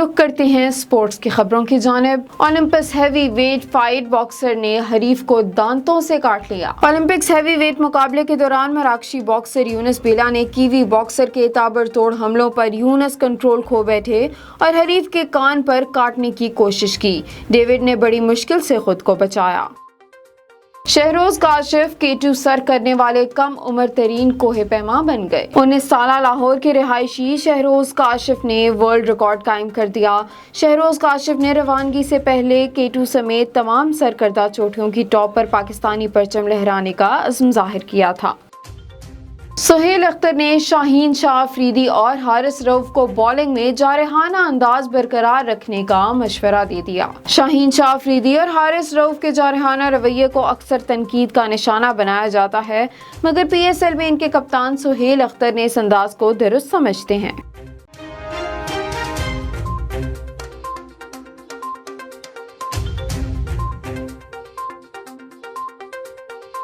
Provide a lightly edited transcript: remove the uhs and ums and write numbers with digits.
रुख करते हैं स्पोर्ट्स की खबरों की जानिब। Olympics heavy weight fight boxer ने हरीफ को दांतों से काट लिया। ओलंपिक्स हैवी वेट मुकाबले के दौरान मराकशी बॉक्सर यूनुस बेला ने कीवी बॉक्सर के ताबड़तोड़ हमलों पर यूनुस कंट्रोल खो बैठे और हरीफ के कान पर काटने की कोशिश की। डेविड ने बड़ी मुश्किल से खुद को बचाया। शहरोज काशिफ K2 सर करने वाले कम उम्र तरीन कोहे पैमा बन गए। 19 साला लाहौर के रिहायशी शहरोज काशिफ ने वर्ल्ड रिकॉर्ड कायम कर दिया। शहरोज काशिफ ने रवानगी से पहले K2 समेत तमाम सरकर्दा चोटियों की टॉप पर पाकिस्तानी परचम लहराने का अज़्म जाहिर किया था। सुहेल अख्तर ने शाहीन शाह अफरीदी और हारिस रऊफ को बॉलिंग में जारहाना अंदाज बरकरार रखने का मशवरा दे दिया। शाहीन शाह अफरीदी और हारिस रऊफ के जारहाना रवैये को अक्सर तनकीद का निशाना बनाया जाता है, मगर PSL में इनके कप्तान सुहेल अख्तर ने इस अंदाज को दुरुस्त समझते हैं।